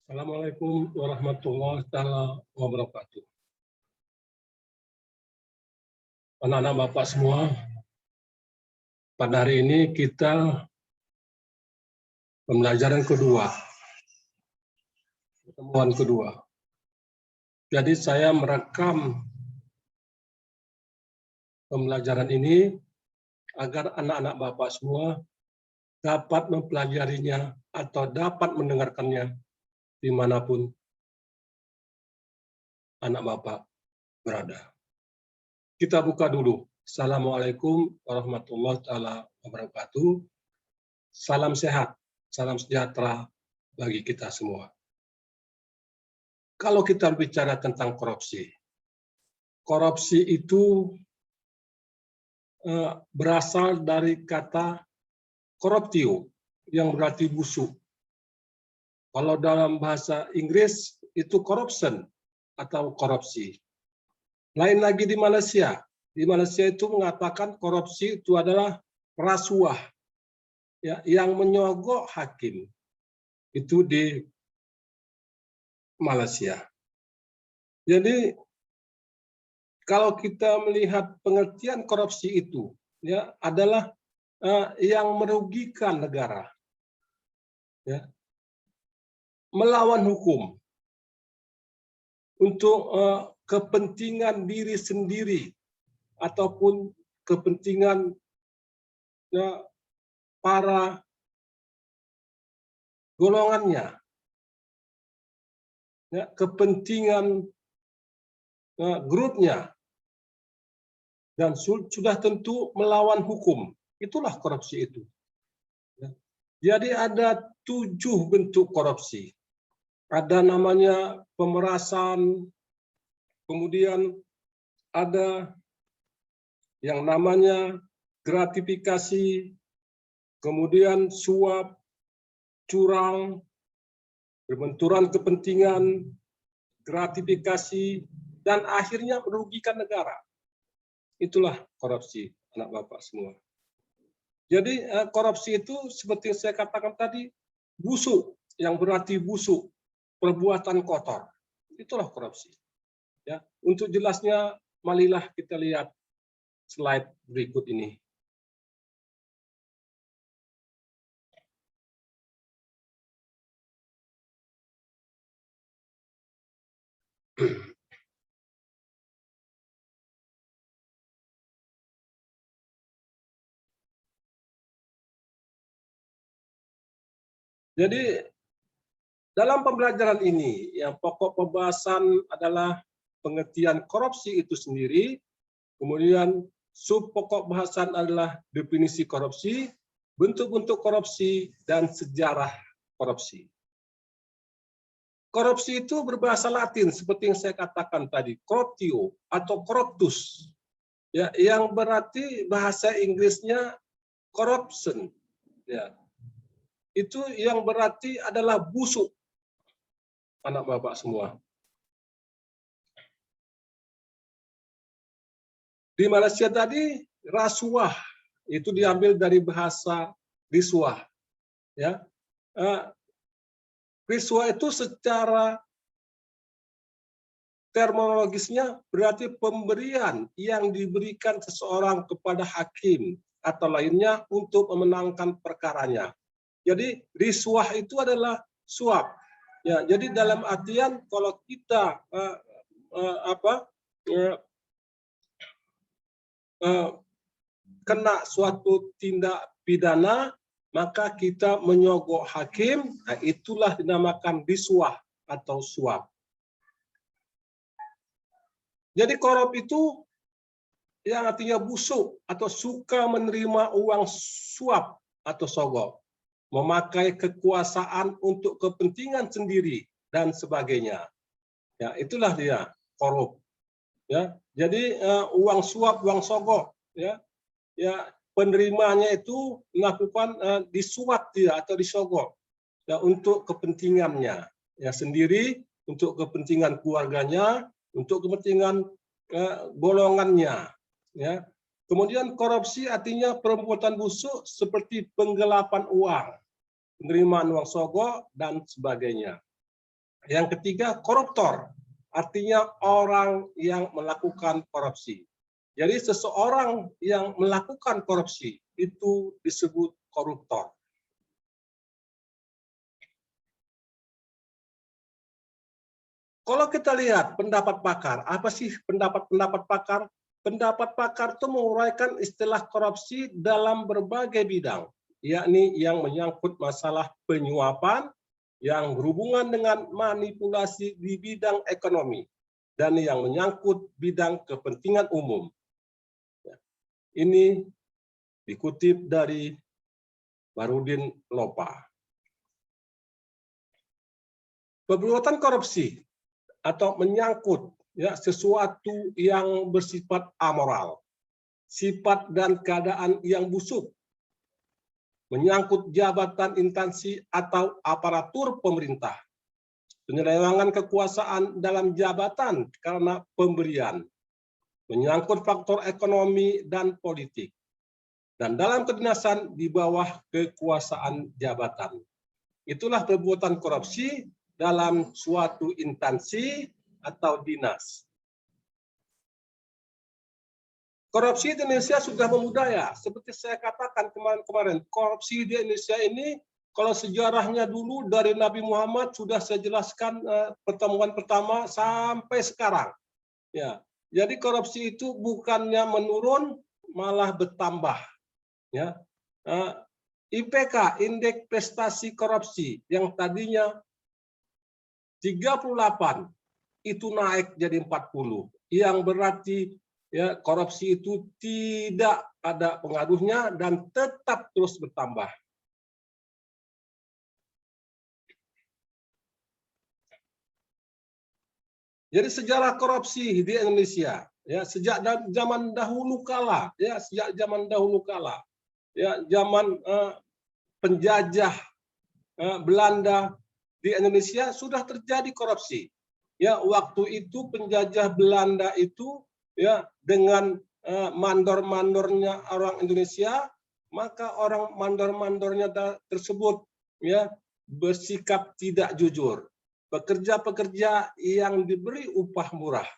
Assalamualaikum warahmatullahi wabarakatuh. Anak-anak Bapak semua, pada hari ini kita pembelajaran kedua, pertemuan kedua. Jadi saya merekam pembelajaran ini agar anak-anak Bapak semua dapat mempelajarinya atau dapat mendengarkannya dimanapun anak Bapak berada. Kita buka dulu. Assalamualaikum warahmatullahi wabarakatuh. Salam sehat, salam sejahtera bagi kita semua. Kalau kita bicara tentang korupsi, korupsi itu berasal dari kata corruptio, yang berarti busuk. Kalau dalam bahasa Inggris itu corruption atau korupsi. Lain lagi di Malaysia. Di Malaysia itu mengatakan korupsi itu adalah rasuah, ya, yang menyogok hakim. Itu di Malaysia. Jadi kalau kita melihat pengertian korupsi itu, ya, adalah yang merugikan negara, ya, melawan hukum untuk kepentingan diri sendiri ataupun kepentingan para golongannya, ya, kepentingan grupnya, dan sudah tentu melawan hukum. Itulah korupsi itu. Jadi ada 7 bentuk korupsi. Ada namanya pemerasan, kemudian ada yang namanya gratifikasi, kemudian suap, curang, berbenturan kepentingan, gratifikasi, dan akhirnya merugikan negara. Itulah korupsi, anak Bapak semua. Jadi korupsi itu seperti yang saya katakan tadi, busuk, yang berarti busuk, perbuatan kotor. Itulah korupsi. Ya, untuk jelasnya, marilah kita lihat slide berikut ini. Jadi dalam pembelajaran ini, yang pokok pembahasan adalah pengertian korupsi itu sendiri, kemudian sub pokok bahasan adalah definisi korupsi, bentuk-bentuk korupsi, dan sejarah korupsi. Korupsi itu berbahasa Latin, seperti yang saya katakan tadi, corruptio atau corruptus, ya, yang berarti bahasa Inggrisnya corruption, ya. Itu yang berarti adalah busuk, anak Bapak semua. Di Malaysia tadi rasuah itu diambil dari bahasa riswah, ya. Riswah itu secara terminologisnya berarti pemberian yang diberikan seseorang kepada hakim atau lainnya untuk memenangkan perkaranya. Jadi riswah itu adalah suap. Ya, jadi dalam artian kalau kita kena suatu tindak pidana, maka kita menyogok hakim, nah itulah dinamakan riswah atau suap. Jadi korup itu yang artinya busuk atau suka menerima uang suap atau sogok, memakai kekuasaan untuk kepentingan sendiri dan sebagainya. Ya, itulah dia korup. Ya, jadi uang suap, uang sogok, ya, ya, penerimanya itu melakukan disuap dia atau disogok, ya, untuk kepentingannya, ya, sendiri, untuk kepentingan keluarganya, untuk kepentingan golongannya, ya. Kemudian korupsi artinya perbuatan busuk seperti penggelapan uang, penerimaan uang sogok, dan sebagainya. Yang ketiga, koruptor. Artinya orang yang melakukan korupsi. Jadi seseorang yang melakukan korupsi itu disebut koruptor. Kalau kita lihat pendapat pakar, apa sih pendapat pakar? Pendapat pakar itu menguraikan istilah korupsi dalam berbagai bidang, yakni yang menyangkut masalah penyuapan, yang berhubungan dengan manipulasi di bidang ekonomi, dan yang menyangkut bidang kepentingan umum. Ini dikutip dari Barudin Lopa. Perbuatan korupsi atau menyangkut sesuatu yang bersifat amoral, sifat dan keadaan yang busuk, menyangkut jabatan instansi atau aparatur pemerintah, penyelewengan kekuasaan dalam jabatan karena pemberian, menyangkut faktor ekonomi dan politik, dan dalam kedinasan di bawah kekuasaan jabatan. Itulah perbuatan korupsi dalam suatu instansi atau dinas. Korupsi di Indonesia sudah memudaya. Seperti saya katakan kemarin, korupsi di Indonesia ini, kalau sejarahnya dulu dari Nabi Muhammad sudah saya jelaskan pertemuan pertama sampai sekarang. Ya, jadi korupsi itu bukannya menurun, malah bertambah. Ya, IPK, Indeks Prestasi Korupsi, yang tadinya 38 itu naik jadi 40, yang berarti korupsi itu tidak ada pengaruhnya dan tetap terus bertambah. Jadi sejarah korupsi di Indonesia sejak zaman dahulu kala, zaman penjajah Belanda di Indonesia sudah terjadi korupsi. Waktu itu penjajah Belanda itu dengan mandor-mandornya orang Indonesia, maka orang mandor-mandornya tersebut bersikap tidak jujur. Pekerja-pekerja yang diberi upah murah,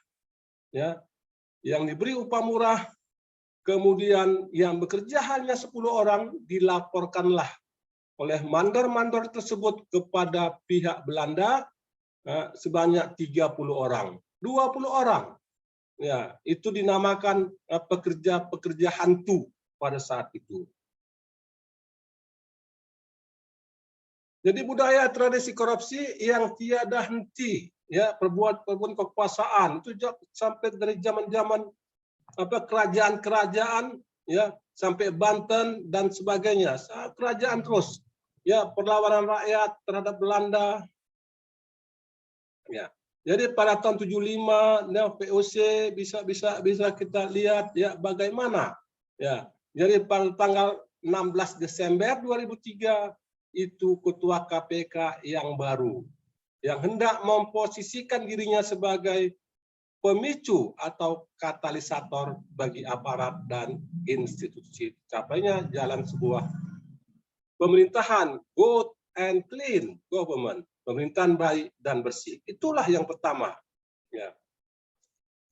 kemudian yang bekerja hanya 10 orang dilaporkanlah oleh mandor-mandor tersebut kepada pihak Belanda sebanyak 30 orang, 20 orang. Itu dinamakan pekerja-pekerja hantu pada saat itu. Jadi budaya tradisi korupsi yang tiada henti, perbuatan kekuasaan itu sampai dari zaman-zaman kerajaan-kerajaan, sampai Banten dan sebagainya, kerajaan terus. Perlawanan rakyat terhadap Belanda. Jadi pada tahun 75 VOC bisa kita lihat bagaimana. Jadi pada tanggal 16 Desember 2003 itu ketua KPK yang baru yang hendak memposisikan dirinya sebagai pemicu atau katalisator bagi aparat dan institusi capainya jalan sebuah pemerintahan good and clean government, pemerintahan baik dan bersih. Itulah yang pertama.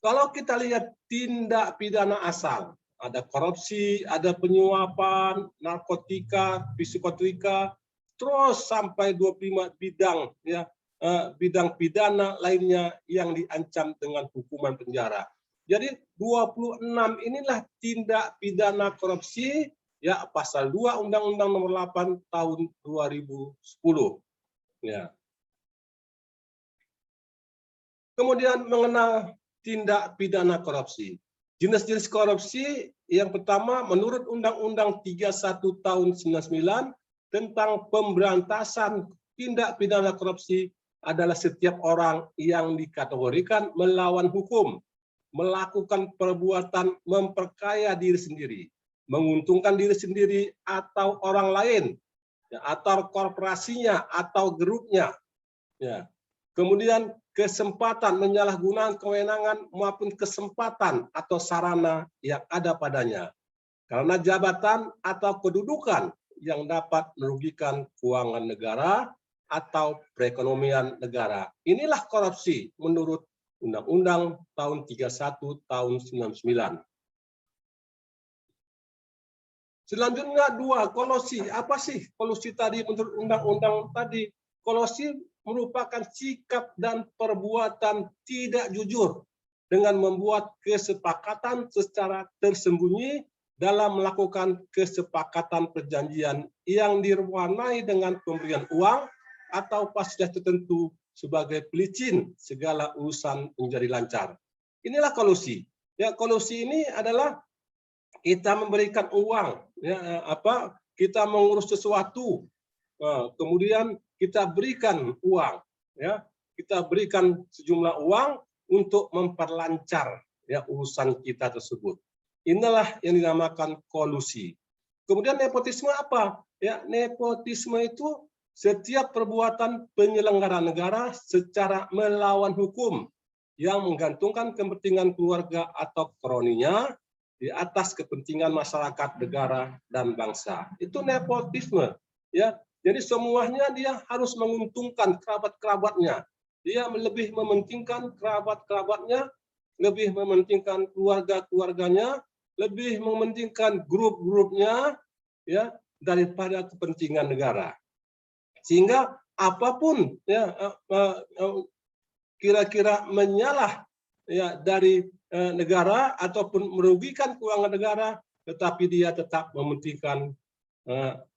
Kalau kita lihat tindak pidana asal, ada korupsi, ada penyuapan, narkotika, psikotika, terus sampai 25 bidang bidang pidana lainnya yang diancam dengan hukuman penjara. Jadi 26 inilah tindak pidana korupsi pasal 2 Undang-Undang Nomor 8 tahun 2010. Kemudian mengenal tindak pidana korupsi. Jenis-jenis korupsi yang pertama menurut Undang-Undang 31 tahun 99 tentang pemberantasan tindak pidana korupsi adalah setiap orang yang dikategorikan melawan hukum, melakukan perbuatan memperkaya diri sendiri, menguntungkan diri sendiri atau orang lain, atau korporasinya atau grupnya. Kemudian kesempatan menyalahgunakan kewenangan maupun kesempatan atau sarana yang ada padanya karena jabatan atau kedudukan yang dapat merugikan keuangan negara atau perekonomian negara. Inilah korupsi menurut Undang-Undang tahun 31 tahun 99. Selanjutnya 2, kolusi. Apa sih kolusi tadi menurut undang-undang tadi? Kolusi merupakan sikap dan perbuatan tidak jujur dengan membuat kesepakatan secara tersembunyi dalam melakukan kesepakatan perjanjian yang diwarnai dengan pemberian uang atau fasilitas tertentu sebagai pelicin segala urusan menjadi lancar. Inilah kolusi. Ya, kolusi ini adalah kita memberikan uang, ya, kita mengurus sesuatu, kemudian kita berikan uang, ya, kita berikan sejumlah uang untuk memperlancar ya urusan kita tersebut. Inilah yang dinamakan kolusi. Kemudian nepotisme apa? Ya, nepotisme itu setiap perbuatan penyelenggara negara secara melawan hukum yang menggantungkan kepentingan keluarga atau kroninya di atas kepentingan masyarakat, negara, dan bangsa. Itu nepotisme. Ya, jadi semuanya dia harus menguntungkan kerabat-kerabatnya. Dia lebih mementingkan kerabat-kerabatnya, lebih mementingkan keluarga-keluarganya, lebih mementingkan grup-grupnya, ya, daripada kepentingan negara. Sehingga apapun ya kira-kira menyalah ya dari negara ataupun merugikan keuangan negara, tetapi dia tetap mementingkan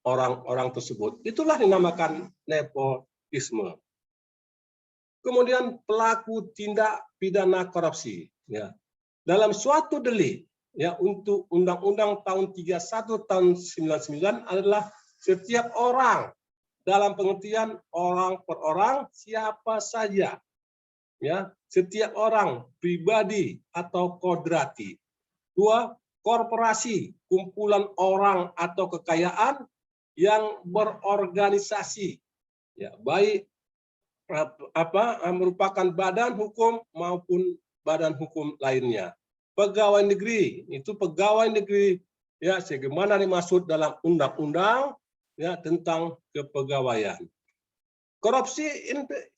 orang-orang tersebut. Itulah dinamakan nepotisme. Kemudian pelaku tindak pidana korupsi. Ya. Dalam suatu delik, ya, untuk Undang-Undang tahun 31 tahun 99 adalah setiap orang, dalam pengertian orang per orang, siapa saja. Ya, setiap orang, pribadi atau kodrati. 2, korporasi, kumpulan orang atau kekayaan yang berorganisasi, ya, baik merupakan badan hukum maupun badan hukum lainnya. Pegawai negeri, itu pegawai negeri ya sebagaimana dimaksud dalam undang-undang ya tentang kepegawaian. Korupsi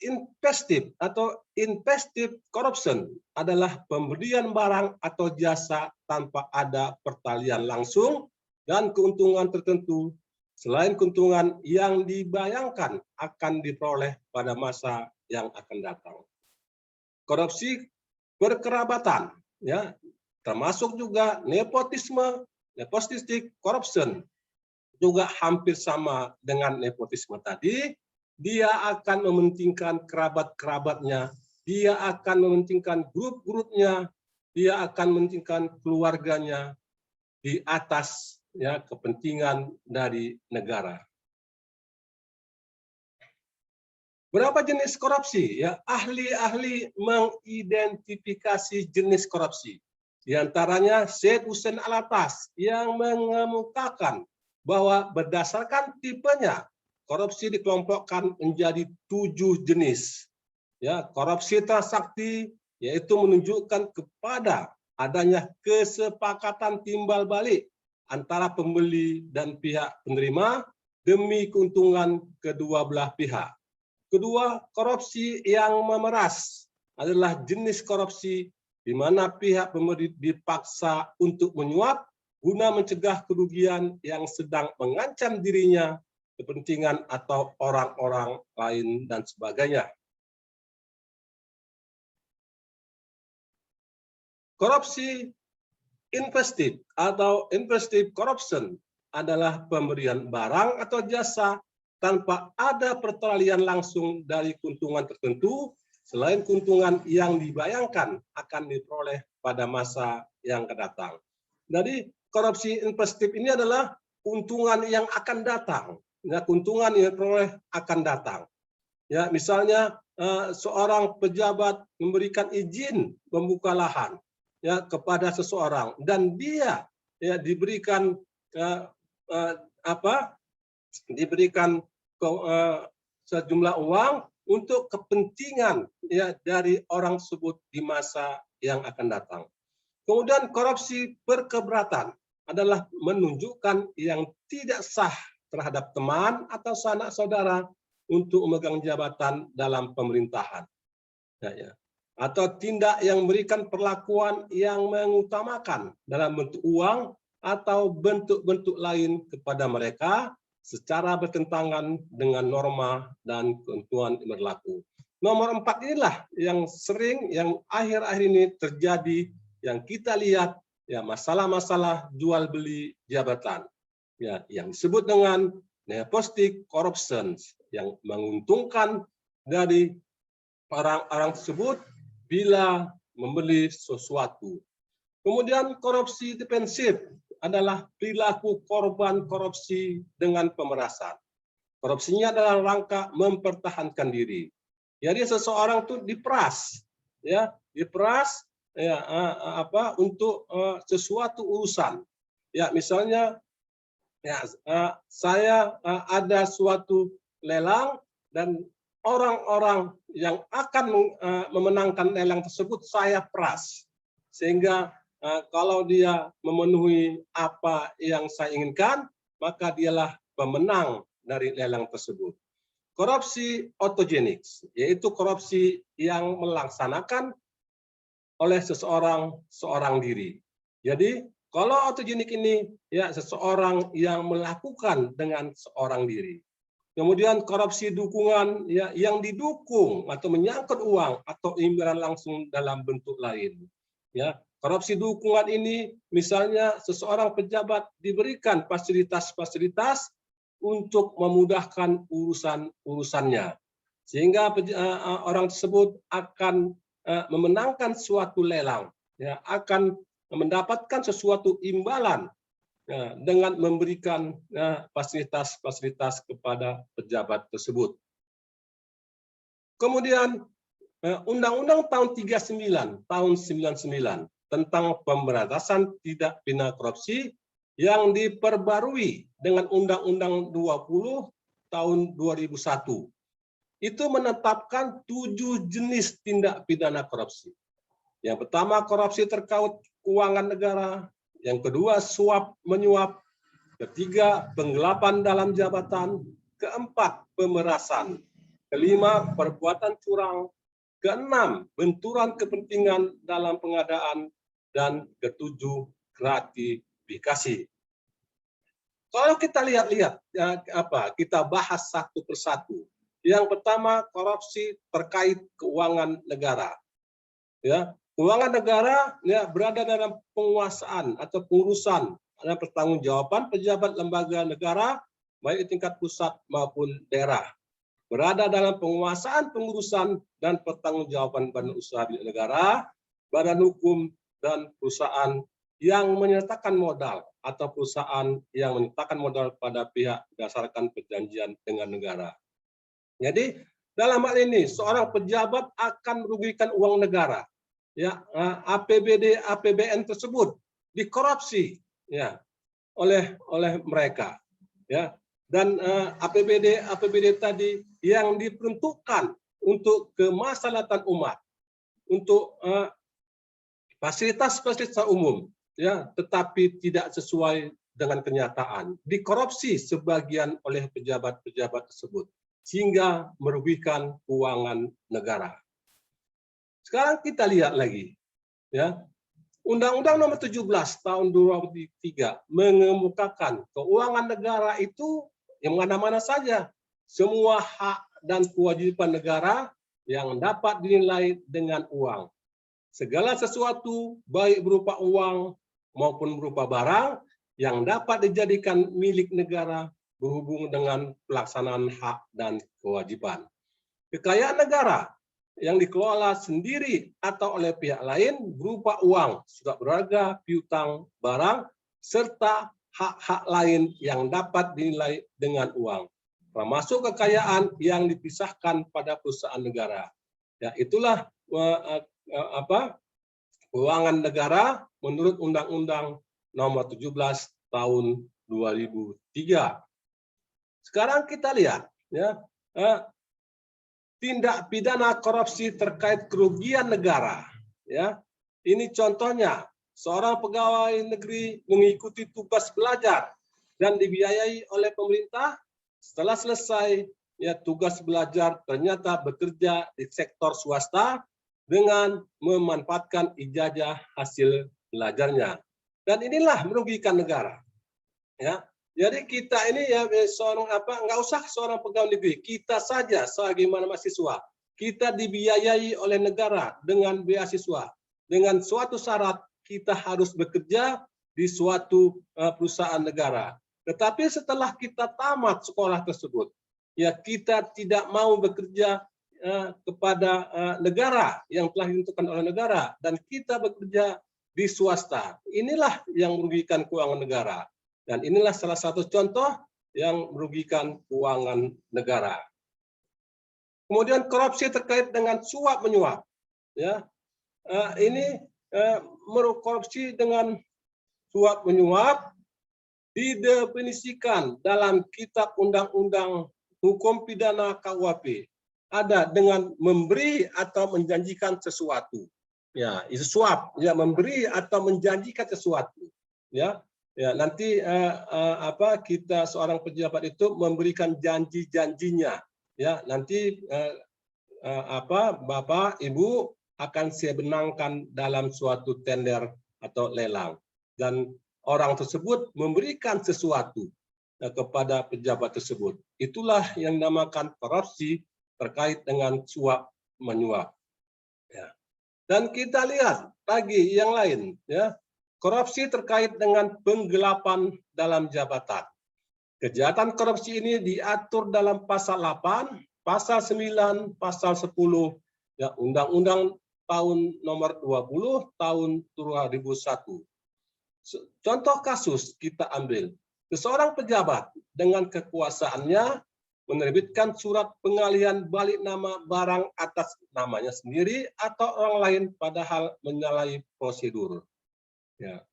investif atau investive corruption adalah pemberian barang atau jasa tanpa ada pertalian langsung dan keuntungan tertentu selain keuntungan yang dibayangkan akan diperoleh pada masa yang akan datang. Korupsi berkerabatan, ya, termasuk juga nepotisme, nepotistic corruption, juga hampir sama dengan nepotisme tadi. Dia akan mementingkan kerabat-kerabatnya, dia akan mementingkan grup-grupnya, dia akan mementingkan keluarganya di atas ya kepentingan dari negara. Berapa jenis korupsi? Ya, ahli-ahli mengidentifikasi jenis korupsi. Di antaranya Syed Hussein Alatas yang mengemukakan bahwa berdasarkan tipenya korupsi dikelompokkan menjadi 7 jenis. Ya, korupsi transaksi yaitu menunjukkan kepada adanya kesepakatan timbal balik antara pembeli dan pihak penerima demi keuntungan kedua belah pihak. Kedua, korupsi yang memeras adalah jenis korupsi di mana pihak pemberi dipaksa untuk menyuap guna mencegah kerugian yang sedang mengancam dirinya, kepentingan atau orang-orang lain dan sebagainya. Korupsi investif atau investive corruption adalah pemberian barang atau jasa tanpa ada pertalian langsung dari keuntungan tertentu selain keuntungan yang dibayangkan akan diperoleh pada masa yang akan datang. Jadi korupsi investif ini adalah keuntungan yang akan datang. Ya, keuntungan yang diperoleh akan datang. Ya, misalnya seorang pejabat memberikan izin membuka lahan ya kepada seseorang dan dia ya diberikan diberikan sejumlah uang untuk kepentingan ya dari orang tersebut di masa yang akan datang. Kemudian korupsi berkeberatan adalah menunjukkan yang tidak sah terhadap teman atau sanak saudara untuk memegang jabatan dalam pemerintahan. Ya. Atau tindak yang memberikan perlakuan yang mengutamakan dalam bentuk uang atau bentuk-bentuk lain kepada mereka secara bertentangan dengan norma dan ketentuan yang berlaku. Nomor 4 inilah yang sering, yang akhir-akhir ini terjadi, yang kita lihat, ya, masalah-masalah jual beli jabatan, ya, yang disebut dengan nepotistic corruption, yang menguntungkan dari orang-orang tersebut bila membeli sesuatu. Kemudian korupsi defensif adalah perilaku korban korupsi dengan pemerasan. Korupsinya adalah rangka mempertahankan diri. Jadi seseorang itu diperas, ya, diperas, ya, untuk sesuatu urusan. Ya, misalnya, ya, saya ada suatu lelang dan orang-orang yang akan memenangkan lelang tersebut saya peras, sehingga kalau dia memenuhi apa yang saya inginkan, maka dialah pemenang dari lelang tersebut. Korupsi autogenik, yaitu korupsi yang melaksanakan oleh seorang diri. Jadi kalau autogenik ini, ya, seseorang yang melakukan dengan seorang diri. Kemudian korupsi dukungan, ya, yang didukung atau menyangkut uang atau imbalan langsung dalam bentuk lain. Ya, korupsi dukungan ini misalnya seseorang pejabat diberikan fasilitas-fasilitas untuk memudahkan urusannya, sehingga orang tersebut akan memenangkan suatu lelang, ya, akan mendapatkan sesuatu imbalan, ya, dengan memberikan fasilitas-fasilitas kepada pejabat tersebut. Kemudian Undang-Undang tahun 39 tahun 99 tentang pemberantasan tindak pidana korupsi yang diperbarui dengan Undang-Undang 20 tahun 2001 itu menetapkan 7 jenis tindak pidana korupsi. Yang pertama, korupsi terkait keuangan negara. Yang kedua, suap menyuap. Ketiga, penggelapan dalam jabatan. Keempat, pemerasan. Kelima, perbuatan curang. Keenam, benturan kepentingan dalam pengadaan. Dan ketujuh, gratifikasi. Kalau kita lihat-lihat, kita bahas satu persatu. Yang pertama, korupsi terkait keuangan negara. Ya, keuangan negara, ya, berada dalam penguasaan atau pengurusan dan pertanggungjawaban pejabat lembaga negara baik di tingkat pusat maupun daerah. Berada dalam penguasaan, pengurusan dan pertanggungjawaban badan usaha milik negara, badan hukum dan perusahaan yang menyertakan modal atau perusahaan yang menyertakan modal pada pihak berdasarkan perjanjian dengan negara. Jadi dalam hal ini seorang pejabat akan merugikan uang negara, ya, APBD APBN tersebut dikorupsi, ya, oleh mereka, ya, dan APBD tadi yang diperuntukkan untuk kemaslahatan umat, untuk fasilitas-fasilitas umum, ya, tetapi tidak sesuai dengan kenyataan, dikorupsi sebagian oleh pejabat-pejabat tersebut sehingga merugikan keuangan negara. Sekarang kita lihat lagi, ya, Undang-Undang Nomor 17 Tahun 2003 mengemukakan keuangan negara itu yang mana-mana saja, semua hak dan kewajiban negara yang dapat dinilai dengan uang. Segala sesuatu baik berupa uang maupun berupa barang yang dapat dijadikan milik negara berhubung dengan pelaksanaan hak dan kewajiban. Kekayaan negara yang dikelola sendiri atau oleh pihak lain berupa uang, surat berharga, piutang, barang, serta hak-hak lain yang dapat dinilai dengan uang, termasuk kekayaan yang dipisahkan pada perusahaan negara. Ya, itulah keuangan negara menurut Undang-Undang Nomor 17 Tahun 2003. Sekarang kita lihat, ya, tindak pidana korupsi terkait kerugian negara. Ya, ini contohnya, seorang pegawai negeri mengikuti tugas belajar dan dibiayai oleh pemerintah. Setelah selesai ya tugas belajar ternyata bekerja di sektor swasta dengan memanfaatkan ijazah hasil belajarnya. Dan inilah merugikan negara. Ya, jadi kita ini ya seorang nggak usah seorang pegawai negeri, kita saja sebagaimana mahasiswa, kita dibiayai oleh negara dengan beasiswa, dengan suatu syarat kita harus bekerja di suatu perusahaan negara. Tetapi setelah kita tamat sekolah tersebut, ya kita tidak mau bekerja kepada negara yang telah ditentukan oleh negara dan kita bekerja di swasta. Inilah yang merugikan keuangan negara. Dan inilah salah satu contoh yang merugikan keuangan negara. Kemudian korupsi terkait dengan suap menyuap. Ya, ini korupsi dengan suap menyuap didefinisikan dalam Kitab Undang-Undang Hukum Pidana KUHP. Ada dengan memberi atau menjanjikan sesuatu. Ya, itu suap. Ya, memberi atau menjanjikan sesuatu. Ya, nanti kita seorang pejabat itu memberikan janji-janjinya. Ya, nanti Bapak, Ibu akan saya benangkan dalam suatu tender atau lelang. Dan orang tersebut memberikan sesuatu kepada pejabat tersebut. Itulah yang dinamakan korupsi terkait dengan suap menyuap. Ya. Dan kita lihat lagi yang lain, ya, korupsi terkait dengan penggelapan dalam jabatan. Kejahatan korupsi ini diatur dalam pasal 8, pasal 9, pasal 10, ya, Undang-Undang tahun nomor 20 tahun 2001. Contoh kasus kita ambil, seseorang pejabat dengan kekuasaannya menerbitkan surat pengalihan balik nama barang atas namanya sendiri atau orang lain padahal menyalahi prosedur. Ya.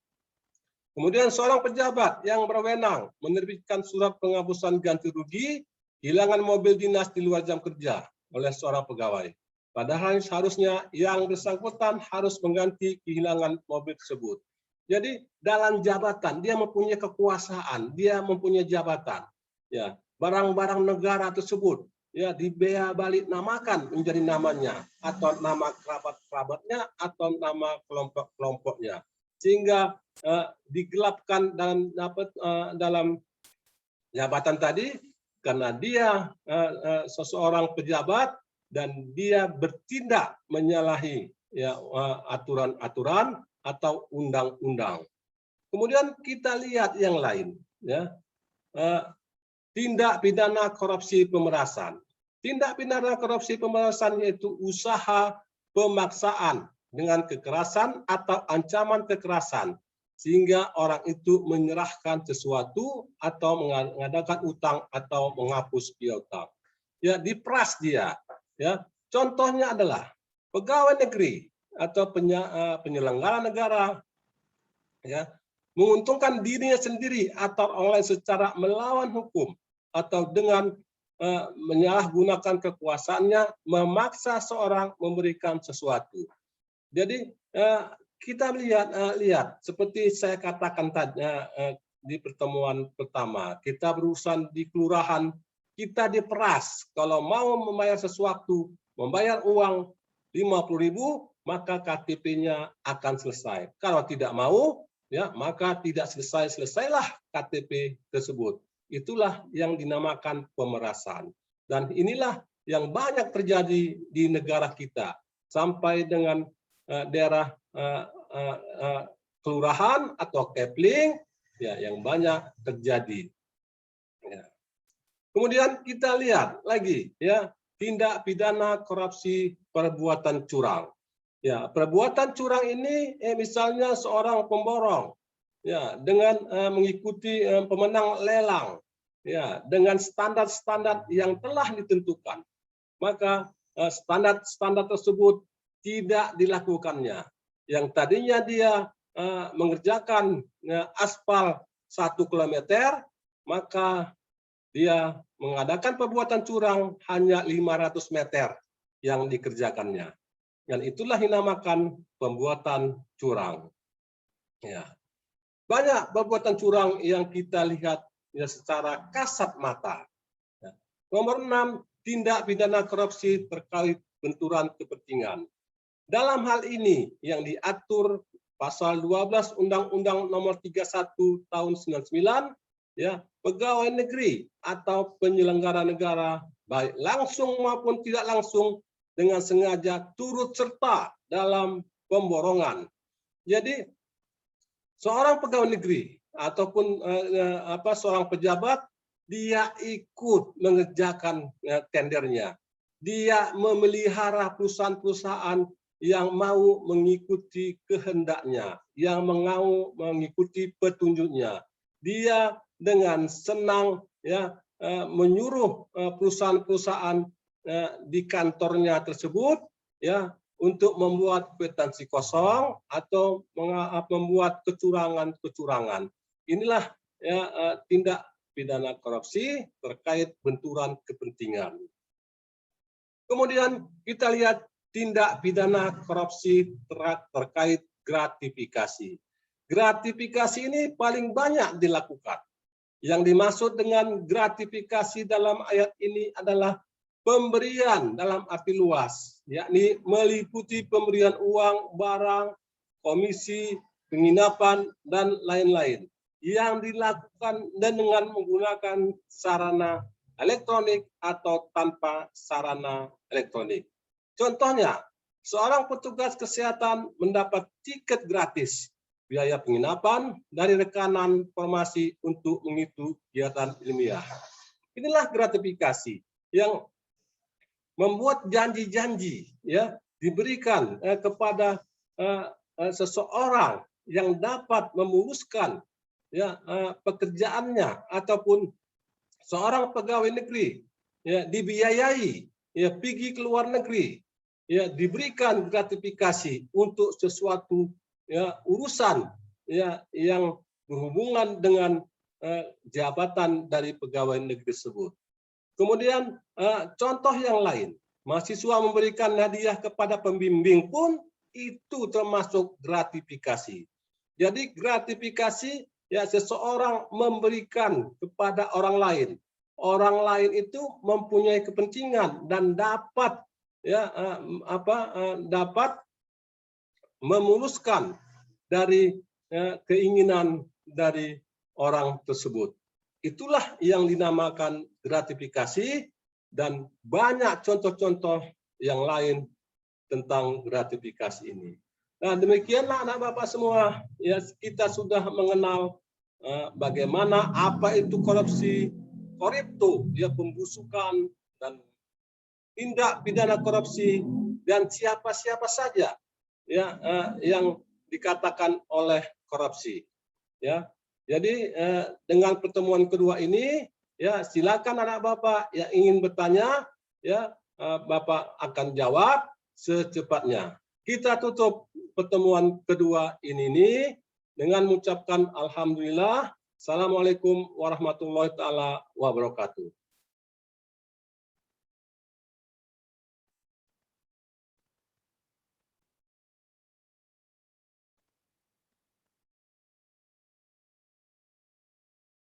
Kemudian seorang pejabat yang berwenang menerbitkan surat penghapusan ganti rugi kehilangan mobil dinas di luar jam kerja oleh seorang pegawai. Padahal seharusnya yang bersangkutan harus mengganti kehilangan mobil tersebut. Jadi dalam jabatan dia mempunyai kekuasaan, dia mempunyai jabatan. Ya, barang-barang negara tersebut ya dibea balik namakan menjadi namanya atau nama kerabat-kerabatnya atau nama kelompok-kelompoknya. Sehingga digelapkan dalam jabatan tadi karena dia seseorang pejabat dan dia bertindak menyalahi ya aturan-aturan atau undang-undang. Kemudian kita lihat yang lain, ya, tindak pidana korupsi pemerasan. Tindak pidana korupsi pemerasan yaitu usaha pemaksaan dengan kekerasan atau ancaman kekerasan sehingga orang itu menyerahkan sesuatu atau mengadakan utang atau menghapus piutang. Ya, diperas dia. Ya, contohnya adalah pegawai negeri atau penyelenggara negara ya menguntungkan dirinya sendiri atau orang lain secara melawan hukum atau dengan menyalahgunakan kekuasaannya memaksa seorang memberikan sesuatu. Jadi kita lihat seperti saya katakan tadi di pertemuan pertama, kita berurusan di kelurahan, kita diperas kalau mau membayar sesuatu, membayar uang 50.000 maka KTP-nya akan selesai. Kalau tidak mau, ya maka tidak selesailah KTP tersebut. Itulah yang dinamakan pemerasan. Dan inilah yang banyak terjadi di negara kita sampai dengan daerah kelurahan atau kepling, ya yang banyak terjadi. Ya. Kemudian kita lihat lagi, ya tindak pidana korupsi perbuatan curang. Ya, perbuatan curang ini misalnya seorang pemborong ya dengan mengikuti pemenang lelang ya dengan standar-standar yang telah ditentukan. Maka standar-standar tersebut tidak dilakukannya. Yang tadinya dia mengerjakan aspal 1 kilometer, maka dia mengadakan perbuatan curang hanya 500 meter yang dikerjakannya. Dan itulah dinamakan pembuatan curang. Ya. Banyak perbuatan curang yang kita lihat ya, secara kasat mata. Ya. Nomor 6, tindak pidana korupsi terkait benturan kepentingan. Dalam hal ini yang diatur pasal 12 Undang-Undang Nomor 31 Tahun 99, ya, pegawai negeri atau penyelenggara negara baik langsung maupun tidak langsung dengan sengaja turut serta dalam pemborongan. Jadi seorang pegawai negeri ataupun seorang pejabat, dia ikut mengerjakan tendernya. Dia memelihara perusahaan-perusahaan yang mau mengikuti kehendaknya, yang mau mengikuti petunjuknya. Dia dengan senang menyuruh perusahaan-perusahaan di kantornya tersebut untuk membuat kwitansi kosong atau membuat kecurangan-kecurangan. Inilah tindak pidana korupsi terkait benturan kepentingan. Kemudian kita lihat tindak pidana korupsi terkait gratifikasi. Gratifikasi ini paling banyak dilakukan. Yang dimaksud dengan gratifikasi dalam ayat ini adalah pemberian dalam arti luas, yakni meliputi pemberian uang, barang, komisi, penginapan, dan lain-lain yang dilakukan dengan menggunakan sarana elektronik atau tanpa sarana elektronik. Contohnya, seorang petugas kesehatan mendapat tiket gratis biaya penginapan dari rekanan farmasi untuk mengikuti kegiatan ilmiah. Inilah gratifikasi yang membuat janji-janji diberikan kepada seseorang yang dapat memuluskan pekerjaannya, ataupun seorang pegawai negeri dibiayai pergi ke luar negeri, diberikan gratifikasi untuk sesuatu urusan yang berhubungan dengan jabatan dari pegawai negeri tersebut. Kemudian contoh yang lain, mahasiswa memberikan hadiah kepada pembimbing pun itu termasuk gratifikasi. Jadi gratifikasi seseorang memberikan kepada orang lain. Orang lain itu mempunyai kepentingan dan dapat dapat memuluskan dari keinginan dari orang tersebut. Itulah yang dinamakan gratifikasi, dan banyak contoh-contoh yang lain tentang gratifikasi ini. Nah, demikianlah anak Bapak semua, kita sudah mengenal bagaimana apa itu korupsi, korupto, pembusukan, dan tindak pidana korupsi, dan siapa-siapa saja yang dikatakan oleh korupsi. Jadi dengan pertemuan kedua ini, silakan anak Bapak yang ingin bertanya, Bapak akan jawab secepatnya. Kita tutup pertemuan kedua ini dengan mengucapkan alhamdulillah. Assalamualaikum warahmatullahi taala wabarakatuh.